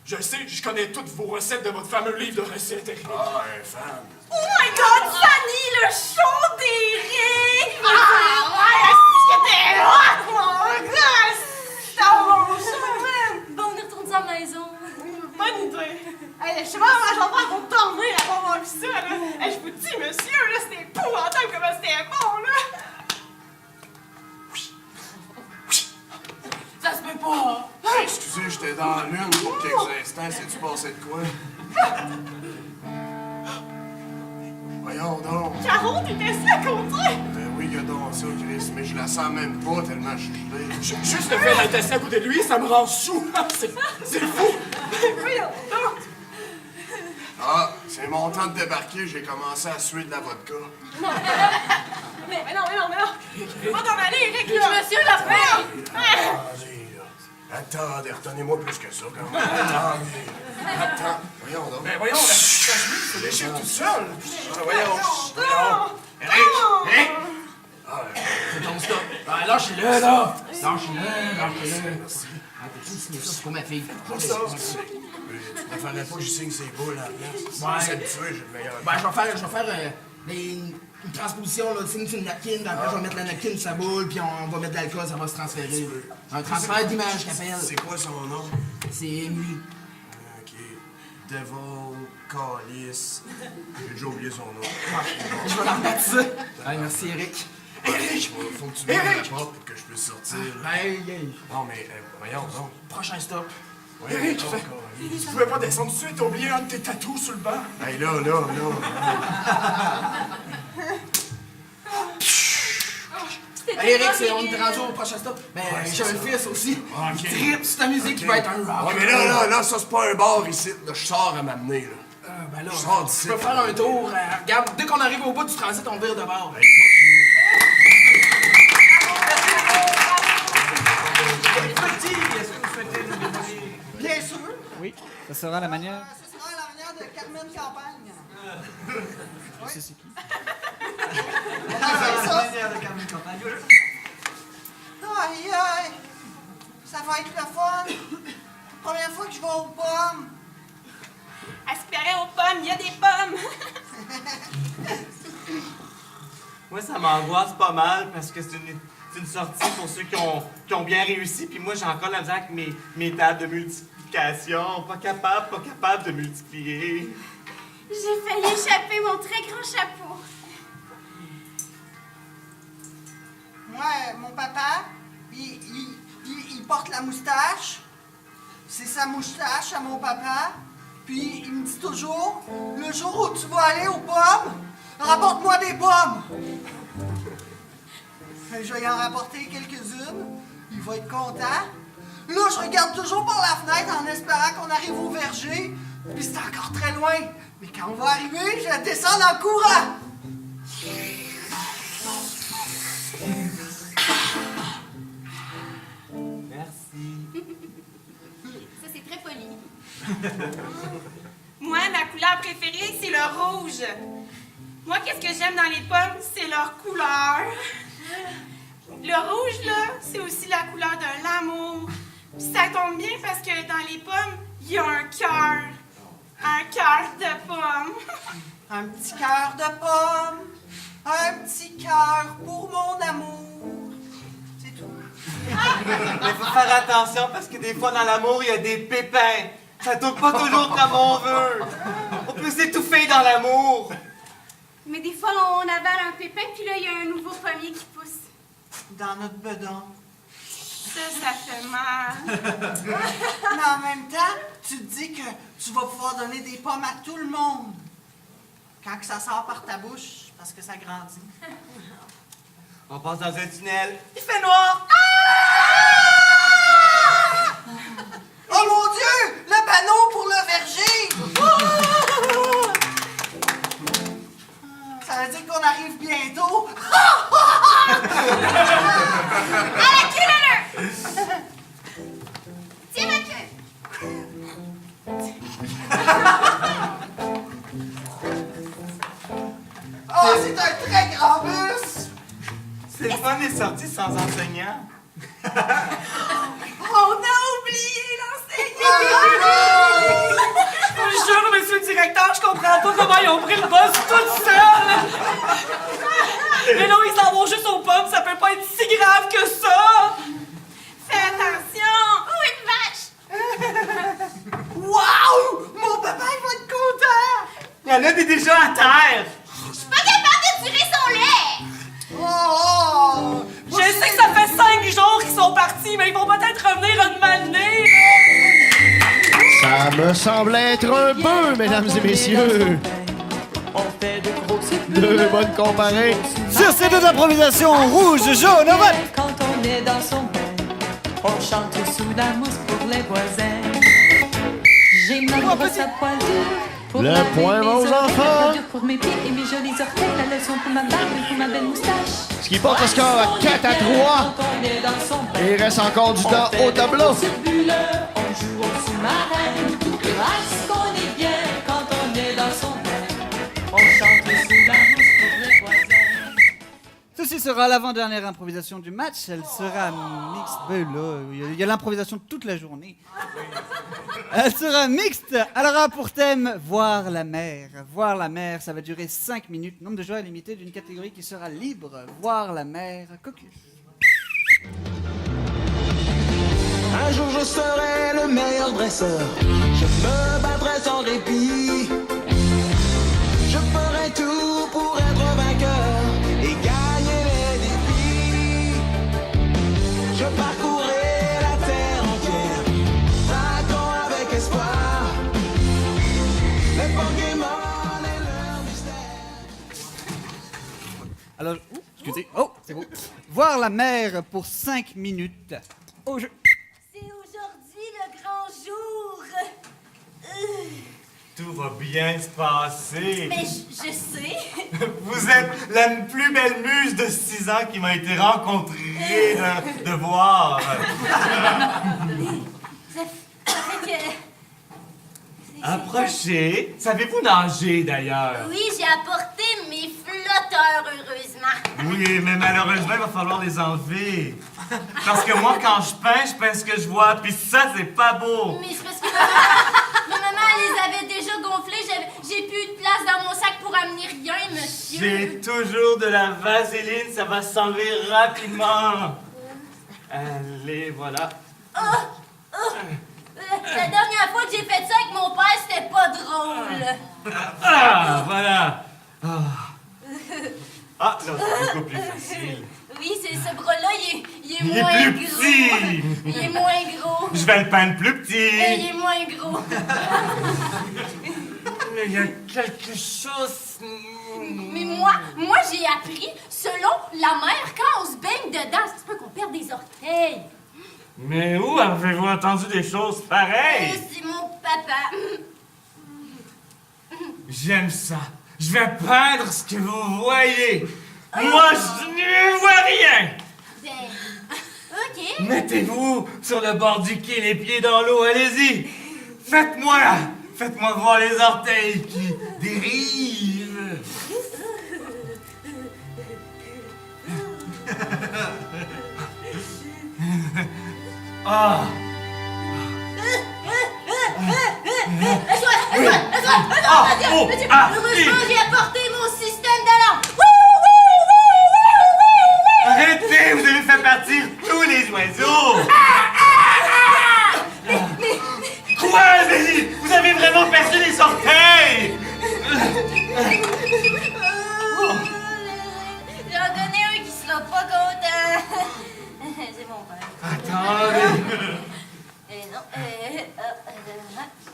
Je sais, je connais toutes vos recettes de votre fameux livre de recettes, Éric. Ah, un fan. Oh my God, Fanny, le show d'Éric! Ah, ouais, c'était hot, mon gars! C'était un bon show, man! Bon, on est retourné à la maison. Bonne idée! Hey, je sais pas comment j'en prends pour dormir après avoir vu ça, là! Hey, je vous dis, monsieur, là, c'était épouvantable comment c'était bon, là! Ça se peut pas! Hey, excusez, j'étais dans la lune pour quelques instants. C'est-tu passé de quoi? Voyons donc. Caro, t'étais-tu à côté? Ben oui, il y a donc ça, Chris, mais je la sens même pas tellement je suis gelé. Juste le fait d'être assis à côté de lui, ça me rend sous. C'est fou. Oui, non! Ah, c'est mon temps de débarquer, j'ai commencé à suer de la vodka. Mais non! Tu vas t'en aller, Eric, là! Monsieur Lapin! Attendez, là. Attendez, retenez-moi plus que ça, quand même. Attendez. Attends, voyons donc. Ben voyons, la chemise se déchire toute seule. Ah, voyons. Éric! C'est ton stop. Ah, lâchez-le, là! Lâchez-le! Merci. Ah, t'as-tu signé ça, c'est pour ma fille? Pour ça. Tu préférerais pas que je signe ces boules à la place? Ouais. C'est habitué, j'ai le meilleur. Ben, je vais faire une transposition, là, tu signes sur une napkin, puis après, je vais mettre la napkin sur sa boule, puis on va mettre de l'alcool, ça va se transférer. Un transfert d'image qu'appelle. C'est quoi son nom? C'est Emily. Ok. Devil, Calice. J'ai déjà oublié son nom. Je vais la remettre ça. Ouais, merci, Eric. Eric! Faut que tu m'ouvres la porte pour que je puisse sortir. Là. Hey. Non, mais voyons donc. Prochain stop. Voyons Eric, donc, tu Calice. pouvais pas descendre tout de suite, t'as oublié un de tes tatous sur le banc. Hey, là. Hey, Eric, on est rendu au prochain stop. Mais j'ai un fils aussi. Ok. Il tripe sur ta musique qui va être un rock. Ouais, mais là, ça, c'est pas un bar ici. Là, je sors à m'amener, là. Ben là, Je sors d'ici. tu peux faire un tour. Regarde, dès qu'on arrive au bout du transit, on vire de bord. Hey, fuck you. Petit, est-ce que vous souhaitez nous donner... Bien sûr. Oui, ça sera la manière... Ce sera la manière de Carmen Campagne. C'est qui? C'est ça. manière de Carmen Campagne. Aïe, aïe. Ça va être le fun. Première fois que je vais aux pommes. À ce qui paraît aux pommes, il y a des pommes! Moi, ça m'angoisse pas mal parce que c'est une sortie pour ceux qui ont bien réussi. Puis moi, j'ai encore la misère avec mes tables de multiplication. Pas capable de multiplier. J'ai failli échapper mon très grand chapeau. Moi, mon papa, il porte la moustache. C'est sa moustache à mon papa. Puis il me dit toujours, le jour où tu vas aller aux pommes, rapporte-moi des pommes. Je vais y en rapporter quelques-unes. Il va être content. Là, je regarde toujours par la fenêtre en espérant qu'on arrive au verger. Puis c'est encore très loin. Mais quand on va arriver, je vais descendre en courant. Merci. Ça, c'est très poli. Moi, ma couleur préférée, c'est le rouge. Moi, qu'est-ce que j'aime dans les pommes? C'est leur couleur. Le rouge, là, c'est aussi la couleur de l'amour. Puis ça tombe bien parce que dans les pommes, il y a un cœur. Un cœur de pomme. Un petit cœur de pomme. Un petit cœur pour mon amour. C'est tout. Mais faut faire attention parce que des fois, dans l'amour, il y a des pépins. Ça tourne pas toujours comme on veut. On peut s'étouffer dans l'amour. Mais des fois, on avale un pépin, puis là, il y a un nouveau pommier qui pousse. Dans notre bedon. Ça fait mal. Mais en même temps, tu te dis que tu vas pouvoir donner des pommes à tout le monde. Quand que ça sort par ta bouche, parce que ça grandit. On passe dans un tunnel. Il fait noir. Oh mon Dieu! Le panneau pour le verger! Ça veut dire qu'on arrive bientôt. À la queue, là! Tiens ma queue! Oh, c'est un très grand bus! C'est le fun des sorties sans enseignant. On a oublié l'enseignant! Je vous jure, monsieur le directeur, je comprends pas comment ils ont pris le bus tout seuls! Mais non, ils s'en vont juste aux pommes, ça peut pas être si grave que ça! Fais attention! Oh, une vache! Wow! Mon papa, il va être content! Il y en a des déjà à terre. Je suis pas capable de tirer son lait! Oh! Je sais que ça fait 5 jours qu'ils sont partis, mais ils vont peut-être revenir une matinée! Ça me semble être un bœuf, mesdames et messieurs. Deux bonnes comparées. Sur ces deux improvisations, rouge, jaune, vote. Quand on est dans son bain, on chante sous la mousse pour les voisins. J'ai ma brosse à poil dur pour Le laver point mes va aux oreilles, enfants. la dur pour mes pieds et mes jolis orteils, la leçon pour ma barbe et pour ma belle moustache. Ce qui porte le score à 4 à 3. Quand on est dans son bain, Et il reste encore du temps au tableau. on joue au sous-marin. Parce qu'on est bien quand on est dans son bain, on chante sous la mousse pour les voisins. Ceci sera l'avant-dernière improvisation du match. Elle sera mixte. Ben là, il y a l'improvisation toute la journée. Elle sera mixte. Elle aura pour thème voir la mer. Voir la mer, ça va durer 5 minutes. Nombre de joueurs limité d'une catégorie qui sera libre. Voir la mer, Caucus. Un jour je serai le meilleur dresseur. Je me battrai sans répit. Je ferai tout pour être vainqueur et gagner les défis. Je parcourrai la terre entière, vainquant avec espoir. Les Pokémon et leur mystère. Alors, excusez. Oh, c'est beau. Voir la mer pour 5 minutes. Au jeu. C'est aujourd'hui le grand jour! Tout va bien se passer. Mais je sais! Vous êtes la plus belle muse de 6 ans qui m'a été rencontrée de voir. Ça fait que... Approchez. Savez-vous nager d'ailleurs? Oui, j'ai apporté mes flotteurs, heureusement. Oui, mais malheureusement, il va falloir les enlever. Parce que moi, quand je peins ce que je vois, puis ça, c'est pas beau. Mais c'est parce que ma maman les avait déjà gonflés. J'ai plus de place dans mon sac pour amener rien, monsieur. J'ai toujours de la vaseline, ça va s'enlever rapidement. Allez, voilà. La dernière fois que j'ai fait ça avec mon père, c'était pas drôle. Ah, voilà. Ah, là, c'est beaucoup plus facile. Oui, c'est ce bras-là, il est Il est moins plus gros. petit. Il est moins gros. Je vais le peindre plus petit. Il est moins gros. Mais il y a quelque chose... Mais moi j'ai appris, selon la mer, quand on se baigne dedans, ça se peut qu'on perde des orteils. Mais où avez-vous entendu des choses pareilles? C'est mon papa. J'aime ça. Je vais peindre ce que vous voyez. Moi, je ne vois rien. Ben, ok. Mettez-vous sur le bord du quai, les pieds dans l'eau, allez-y. Faites-moi voir les orteils qui dérivent. Ah. Heureusement, j'ai apporté mon système d'alarme. Arrêtez, vous avez fait partir tous les oiseaux. Quoi, Amélie? Vous avez vraiment percé les orteils. J'en connais un qui sera pas content. C'est mon père. Attends.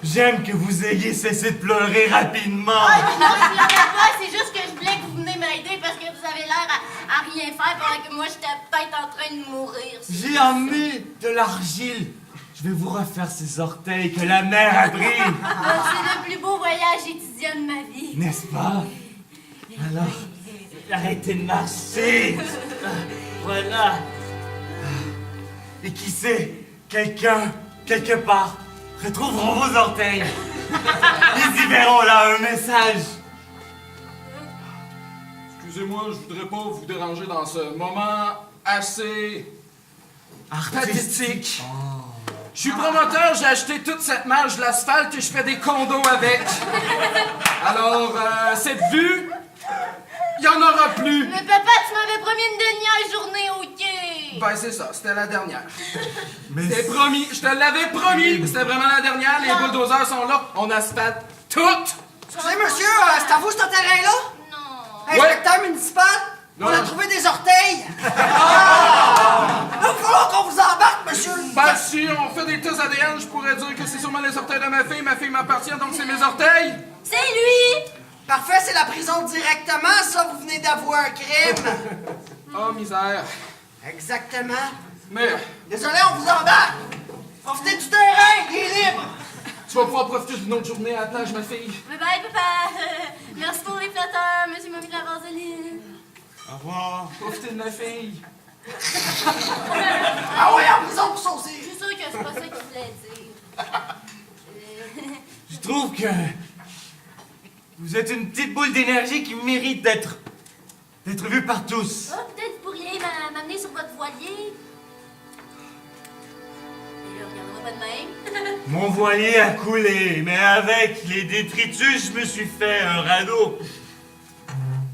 J'aime que vous ayez cessé de pleurer rapidement. Ah, non, je pleurais pas, c'est juste que je voulais que vous venez m'aider parce que vous avez l'air à rien faire pendant que moi j'étais peut-être en train de mourir. J'ai emmené de l'argile. Je vais vous refaire ces orteils que la mer a pris. C'est le plus beau voyage étudiant de ma vie. N'est-ce pas? Alors, arrêtez de marcher. Voilà. Et qui sait, quelqu'un, quelque part, retrouveront vos orteils. Ils y verront là un message. Excusez-moi, je voudrais pas vous déranger dans ce moment assez Pathétique. Je suis promoteur, j'ai acheté toute cette marge d'asphalte et je fais des condos avec. Alors, cette vue, il y en aura plus. Mais papa, tu m'avais promis une dernière journée au quai. Ben, c'est ça, c'était la dernière. C'était promis, je te l'avais promis. C'était vraiment la dernière, les bulldozers sont là, on asphalte tout. Excusez, monsieur, c'est à vous, ce terrain-là? Non. Inspecteur municipal, on a Non. trouvé des orteils. Là, il va falloir qu'on vous embarque, monsieur. Ben, si on fait des tests ADN, je pourrais dire que c'est sûrement les orteils de ma fille. Ma fille m'appartient, donc c'est mes orteils. C'est lui. Parfait, c'est la prison directement, ça, vous venez d'avouer un crime. Oh, misère. Exactement. Mais Désolé, on vous embarque. Profitez du terrain, il est libre. tu vas pouvoir profiter d'une autre journée à la plage, ma fille. Bye bye, papa. Merci pour les flatteurs. Monsieur m'a mis de la vaseline. Au revoir. Profitez de ma fille. Ah ouais, en prison pour ça aussi. Je suis sûre que c'est pas ça qu'il voulait dire. Je trouve que vous êtes une petite boule d'énergie qui mérite d'être vue par tous. Oh, peut-être vous pourriez m'amener sur votre voilier. Et là, regardez-moi pas de même. Mon voilier a coulé, mais avec les détritus, je me suis fait un radeau.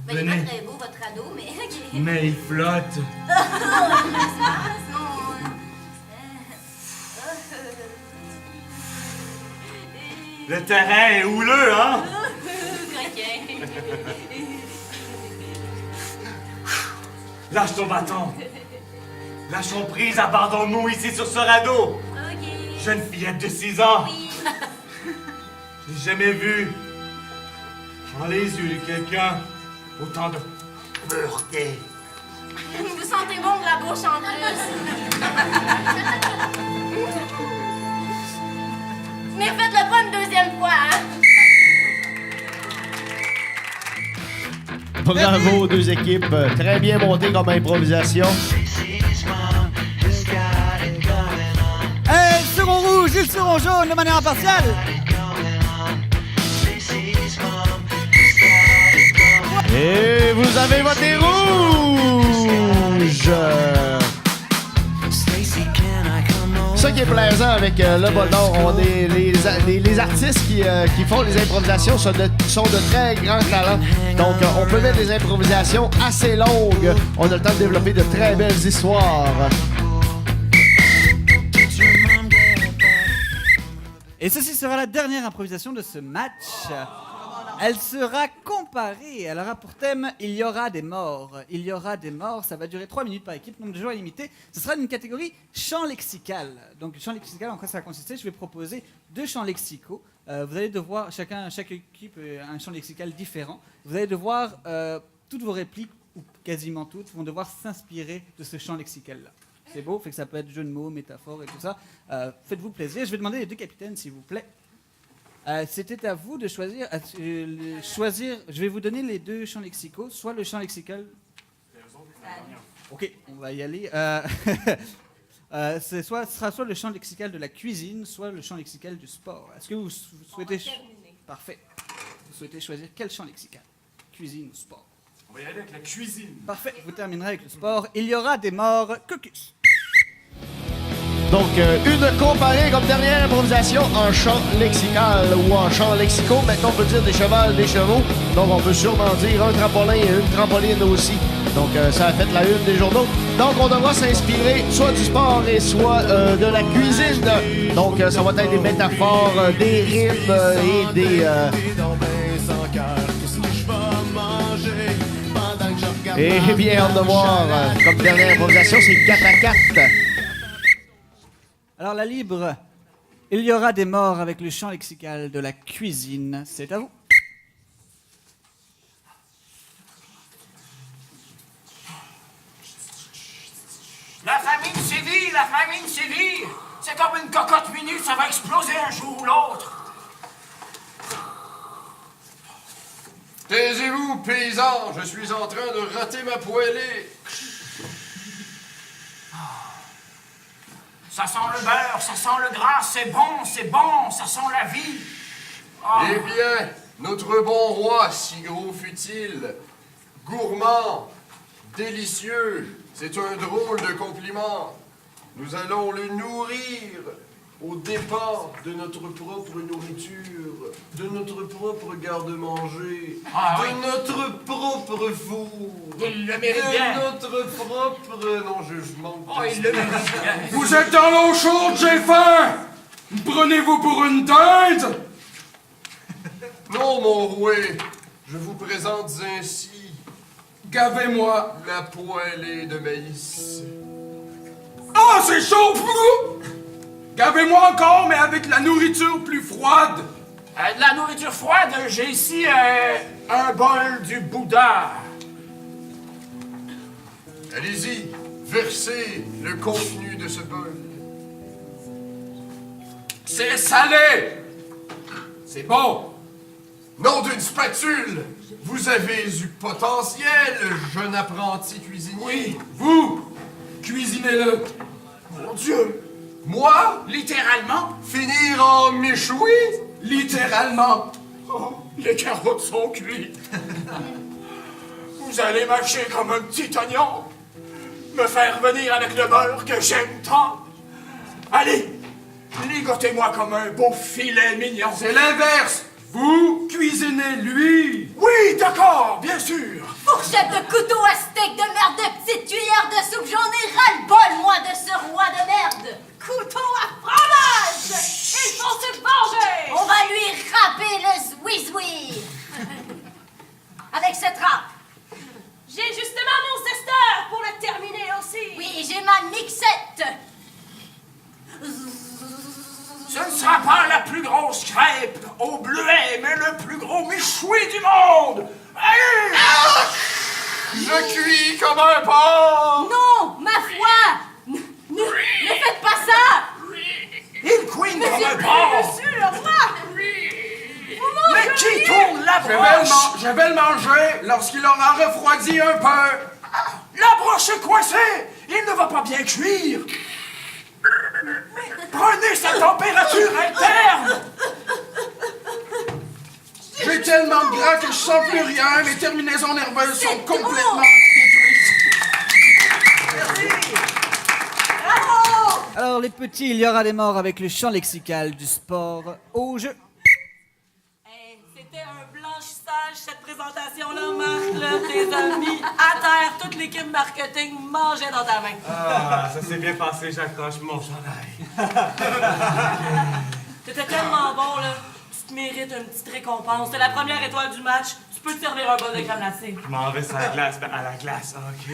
Ben, il est Venez. pas très beau, votre radeau, mais ok. Mais il flotte. Le terrain est houleux, hein? Lâche ton bâton. Lâchons prise, abandonne-nous ici sur ce radeau. Jeune fillette de 6 ans. Je n'ai jamais vu dans les yeux de quelqu'un autant de pureté. Vous sentez bon de la bouche en plus. Mais faites-le pas une deuxième fois, hein? Bravo aux deux équipes. Très bien monté comme improvisation. Ils seront rouges, ils seront jaunes de manière impartiale. Et vous avez voté rouge. Ce qui est plaisant avec le bol d'or, on est les artistes qui font les improvisations sont de très grands talents. Donc, on peut mettre des improvisations assez longues. On a le temps de développer de très belles histoires. Et ceci sera la dernière improvisation de ce match. Elle sera comparée. Elle aura pour thème « Il y aura des morts ». Il y aura des morts, ça va durer 3 minutes par équipe, nombre de joueurs limité. Ce sera une catégorie chant lexical. Donc, chant lexical, en quoi ça va consister? Je vais proposer 2 chants lexicaux. Vous allez devoir, chaque équipe a un chant lexical différent. Vous allez devoir, toutes vos répliques, ou quasiment toutes, vont devoir s'inspirer de ce chant lexical-là. C'est beau, fait que ça peut être jeu de mots, métaphores et tout ça. Faites-vous plaisir. Je vais demander les 2 capitaines, s'il vous plaît. C'était à vous de choisir, je vais vous donner les 2 champs lexicaux, soit le champ lexical... Ok, on va y aller. Ce sera soit le champ lexical de la cuisine, soit le champ lexical du sport. Est-ce que vous souhaitez... Parfait. Vous souhaitez choisir quel champ lexical? Cuisine ou sport? On va y aller avec la cuisine. Parfait, vous terminerez avec le sport. Il y aura des morts. Caucus. Donc, une comparée comme dernière improvisation en chant lexical ou en chant lexicaux. Maintenant, on peut dire des chevals, des chevaux. Donc, on peut sûrement dire un trampolin et une trampoline aussi. Donc, ça a fait la une des journaux. Donc, on devra s'inspirer soit du sport et soit de la cuisine. Donc, ça va être des métaphores, des rimes et des... Et bien, hâte de voir, comme dernière improvisation, c'est 4 à 4. Alors, la libre, Il y aura des morts avec le champ lexical de la cuisine. C'est à vous. La famine sévit, la famine sévit. C'est comme une cocotte minute, ça va exploser un jour ou l'autre. Taisez-vous, paysans, je suis en train de rater ma poêlée. Ça sent le beurre, ça sent le gras, c'est bon, ça sent la vie. Eh bien, notre bon roi, si gros fut-il, gourmand, délicieux, c'est un drôle de compliment. Nous allons le nourrir aux dépens de notre propre nourriture, de notre propre garde-manger, de notre propre four, Il le mérite bien. de notre propre non-jugement. Il le mérite bien. Vous êtes dans l'eau chaude, j'ai faim! Prenez-vous pour une dinde? Non, mon roué, je vous présente ainsi Gavez-moi. la poêlée de maïs. Oh, c'est chaud! Gavez-moi encore, mais avec la nourriture plus froide. De la nourriture froide, j'ai ici un bol du Bouddha. Allez-y, versez le contenu de ce bol. C'est salé. C'est bon. Nom d'une spatule! Vous avez du potentiel, jeune apprenti cuisinier. Oui, vous, cuisinez-le. Mon Dieu! Moi? Littéralement? Finir en méchoui? Littéralement. Oh, les carottes sont cuites. Vous allez mâcher comme un petit oignon. Me faire venir avec le beurre que j'aime tant. Allez, ligotez-moi comme un beau filet mignon. C'est l'inverse. Vous cuisinez lui. Oui, d'accord, bien sûr. Fourchette de couteau à steak de merde, de petite cuillère de soupe, j'en ai ras-le-bol, moi, de ce roi de merde. Couteau à fromage! Ils vont se venger! On va lui râper le zouizoui. Avec cette râpe. J'ai justement mon zesteur pour le terminer aussi. Oui, j'ai ma mixette. Ce ne sera pas la plus grosse crêpe au bleuet, mais le plus gros méchoui du monde. Allez! Je cuis comme un porc! Non, ma foi. Ne faites pas ça. Il couine comme un porc. Monsieur le roi! Vous Mais mangez qui tourne la broche? Je vais le manger lorsqu'il aura refroidi un peu. La broche est coincée. Il ne va pas bien cuire. Prenez sa température interne. J'ai tellement de gras que je sens plus rien. Mes terminaisons nerveuses sont complètement détruites. Alors les petits, il y aura des morts avec le champ lexical du sport au jeu. C'était un blanchissage, cette présentation-là, Marc, là, tes amis, à terre, toute l'équipe marketing mangeait dans ta main. Ah, ça s'est bien passé, j'accroche mon chandail. T'étais tellement bon, là, tu te mérites une petite récompense. T'es la première étoile du match, tu peux te servir un bol de crème glacée. Je m'en vais sur la glace, à la glace, ok.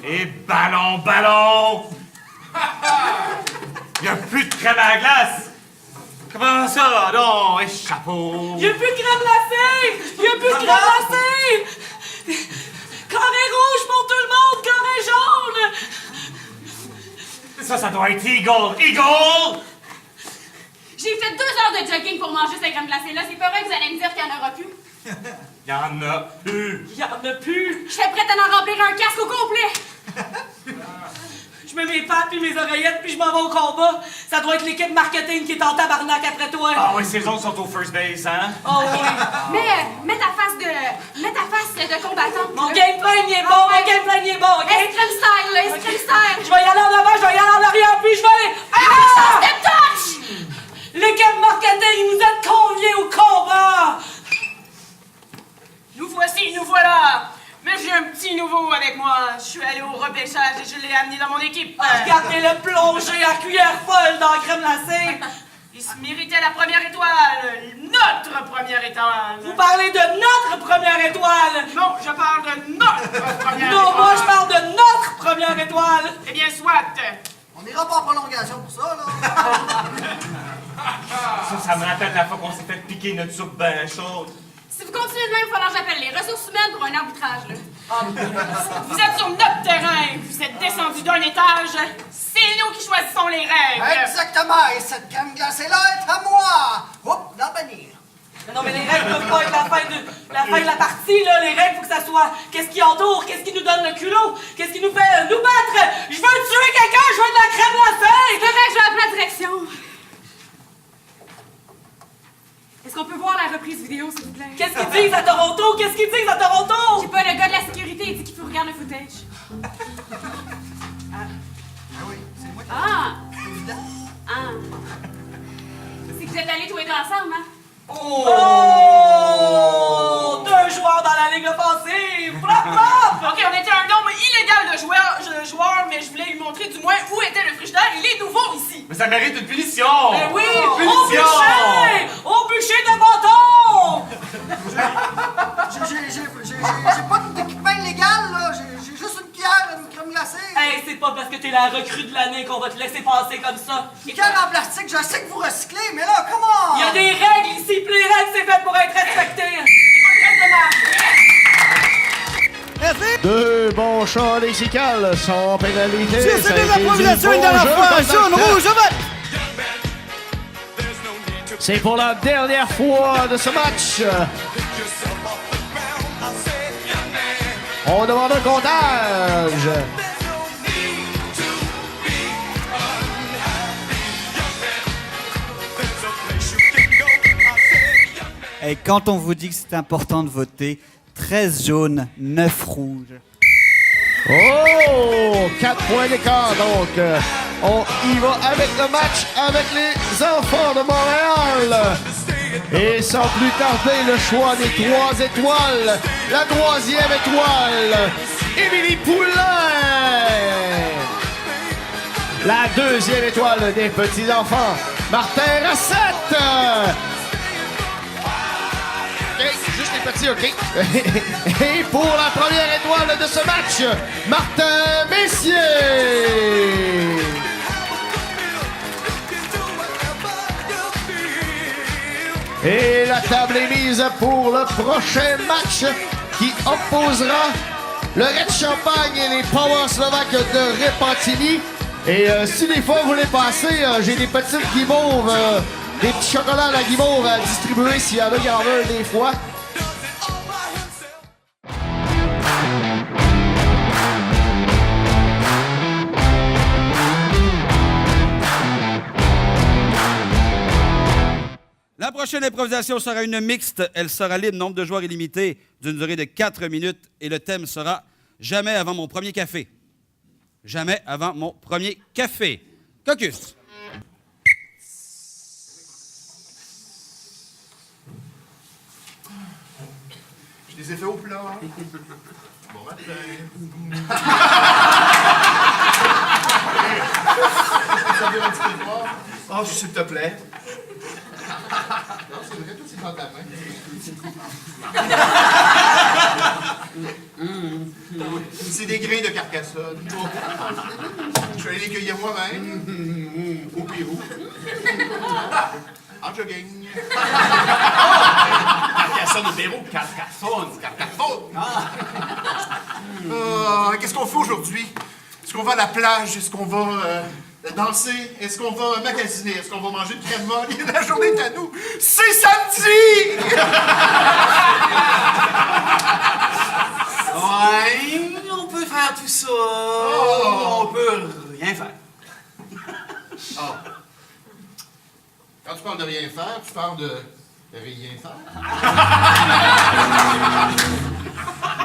Et ballon! Y'a plus de crème à la glace! Comment ça, non? Et chapeau! Y'a plus de crème glacée! Y'a plus de crème glacée! Carré rouge pour tout le monde, carré jaune! Ça doit être Eagle! J'ai fait 2 heures de jogging pour manger cette crème glacée-là. C'est pas vrai que vous allez me dire qu'il n'y en aura plus. Y'en a plus! Y'en a plus! Je serais prête à en remplir un casque au complet. Je mets mes pattes puis mes oreillettes puis je m'en vais au combat. Ça doit être l'équipe marketing qui est en tabarnak après toi. Ah oui, ces autres sont au first base, hein? Oh oui. Mais mets ta face de combattant. Mon game plan il est bon, Escrime style, là, escrime style. Je vais y aller en avant, je vais y aller en arrière, puis je vais aller... Ah! Step touch! L'équipe marketing, vous êtes conviés au combat! Nous voici, nous voilà! Mais j'ai un petit nouveau avec moi. Je suis allé au repêchage et je l'ai amené dans mon équipe. Regardez-le plonger à cuillère folle dans la crème glacée! Il se méritait la première étoile. Notre première étoile. Vous parlez de notre première étoile! Non, je parle de notre première étoile. Non, moi je parle de notre première étoile! Eh bien, soit. On n'ira pas en prolongation pour ça, là. Ça me rappelle la fois qu'on s'est fait piquer notre soupe bien chaude. Si vous continuez de même, il va falloir que j'appelle les ressources humaines pour un arbitrage, là. Vous êtes sur notre terrain, vous êtes descendu d'un étage. C'est nous qui choisissons les règles. Exactement, et cette crème glacée-là est à moi. Hop, dans le panier. Non, mais les règles ne peuvent pas être la fin de la partie, là. Les règles, faut que ça soit qu'est-ce qui entoure, qu'est-ce qui nous donne le culot, qu'est-ce qui nous fait nous battre. Je veux tuer quelqu'un, je veux de la crème glacée. C'est correct, je vais appeler la direction. Est-ce qu'on peut voir la reprise vidéo, s'il vous plaît? Qu'est-ce qu'ils disent à Toronto? Qu'est-ce qu'ils disent à Toronto? Je sais pas, le gars de la sécurité, il dit qu'il faut regarder le footage. Ah oui, c'est moi qui Ah! C'est que vous êtes allés tous les deux ensemble, hein? Oh! 2 joueurs dans la ligue offensive! Flop, flop! OK, on était un nombre illégal de joueurs, mais je voulais lui montrer du moins où était le frigidaire. Il est nouveau ici. Mais ça mérite une punition! Ben oui! Une Au punition! bûcher! Au bûcher de bâton! J'ai pas d'équipement illégal, là. J'ai juste une pierre et une crème glacée. Hey, c'est pas parce que t'es la recrue de l'année qu'on va te laisser passer comme ça. Une pierre en plastique, je sais que vous recyclez, mais là, comment? Il y a des règles ici, puis les règles, c'est fait pour être respecté. Deux bons chats lexicales sans pénalité. Sur Ça a ces deux été du improvisations, bon une dernière jeu fois, comme jaune, dans le rouge, temps. vert. C'est pour la dernière fois de ce match. On demande un comptage. Et quand on vous dit que c'est important de voter, 13 jaunes, 9 rouges. Oh! 4 points d'écart, donc. On y va avec le match avec les enfants de Montréal. Et sans plus tarder, le choix des 3 étoiles. La 3e étoile, Émilie Poulain. La 2e étoile des petits-enfants, Martin Rassette. OK, juste les petits, OK. Et pour la première étoile de ce match, Martin Messier. Et la table est mise pour le prochain match qui opposera le Red Champagne et les Power Slovaques de Repentigny. Et si des fois vous voulez passer, j'ai des petites guimauves, des petits chocolats à la guimauve à distribuer s'il y en a qui en veulent des fois. La prochaine improvisation sera une mixte. Elle sera libre, nombre de joueurs illimité, d'une durée de 4 minutes. Et le thème sera « Jamais avant mon premier café ». Jamais avant mon premier café. Caucus. Je les ai fait au plat. Bon matin. Ça vient un petit peu de voir. Oh, s'il te plaît. Non, c'est vrai, toi, c'est dans ta main. C'est des grains de Carcassonne. Je suis allé les cueillir moi-même. Au Pérou. En jogging. Carcassonne au Pérou, Carcassonne. Qu'est-ce qu'on fait aujourd'hui? Est-ce qu'on va à la plage? Est-ce qu'on va danser? Est-ce qu'on va magasiner? Est-ce qu'on va manger de crème molle? La journée est à nous! C'est samedi! Ouais, on peut faire tout ça. On peut rien faire. Oh. Quand tu parles de rien faire, tu parles de rien faire.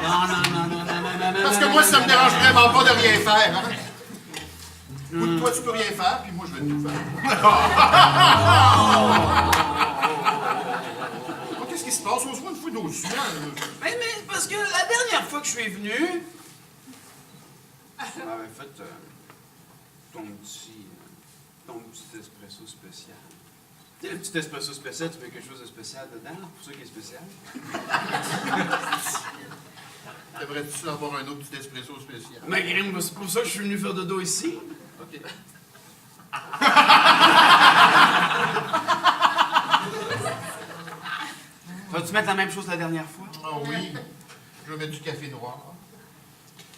Non. Parce que moi, ça me dérange vraiment pas de rien faire. Hein? Ou toi, tu peux rien faire, puis moi, je vais tout faire. Qu'est-ce qui se passe? On se voit une fois d'eau Mais parce que la dernière fois que je suis venu, tu m'avais fait ton petit espresso spécial. Tu sais, le petit espresso spécial, tu fais quelque chose de spécial dedans, pour ça qui est spécial. Aimerais-tu avoir un autre petit espresso spécial? Mais Grim, c'est pour ça que je suis venu faire dodo ici. OK. mettre la même chose la dernière fois? Ah oui, je vais mettre du café noir.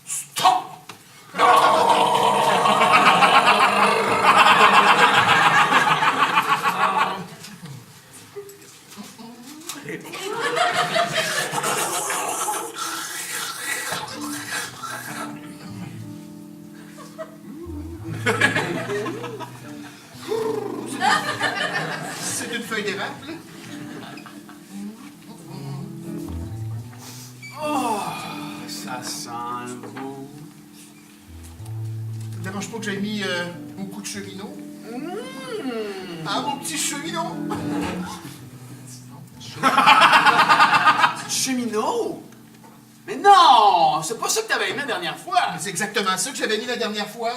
Stop! C'est une feuille d'érable. Oh, ça sent bon. Ça te dérange pas que j'aie mis beaucoup de cheminot? Ah, mon petit cheminot! Cheminot? Mais non! C'est pas ça que t'avais mis la dernière fois! C'est exactement ça que j'avais mis la dernière fois.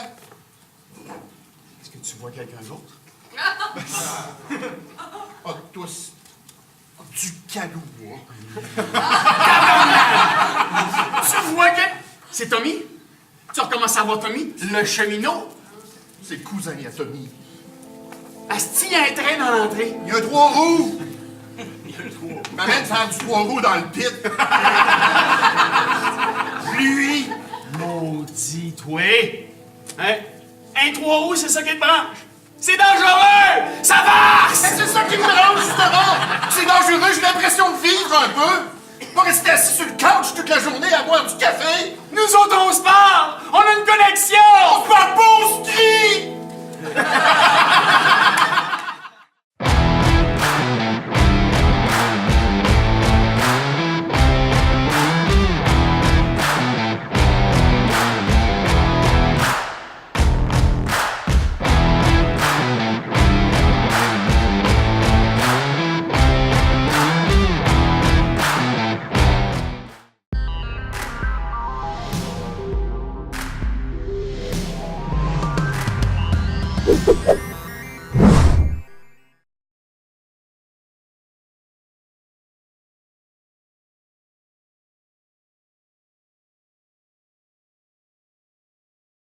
Est-ce que tu vois quelqu'un d'autre? Ah, toi, c'est du caloua. Tu vois que... C'est Tommy? Tu recommences à voir Tommy? Le cheminot? C'est le cousin à Tommy. Asti, il y a un train dans l'entrée. Il y a un 3 roues! M'amène faire du 3 roues dans le pit. Lui, maudit toi. Hein? Un 3 roues, c'est ça qui te branche. C'est dangereux! Ça marche! C'est ça qui me branche, justement! C'est dangereux, j'ai l'impression de vivre un peu! Pas rester assis sur le couch toute la journée à boire du café! Nous autres, on se parle! On a une connexion! On se parle pas, on se crie!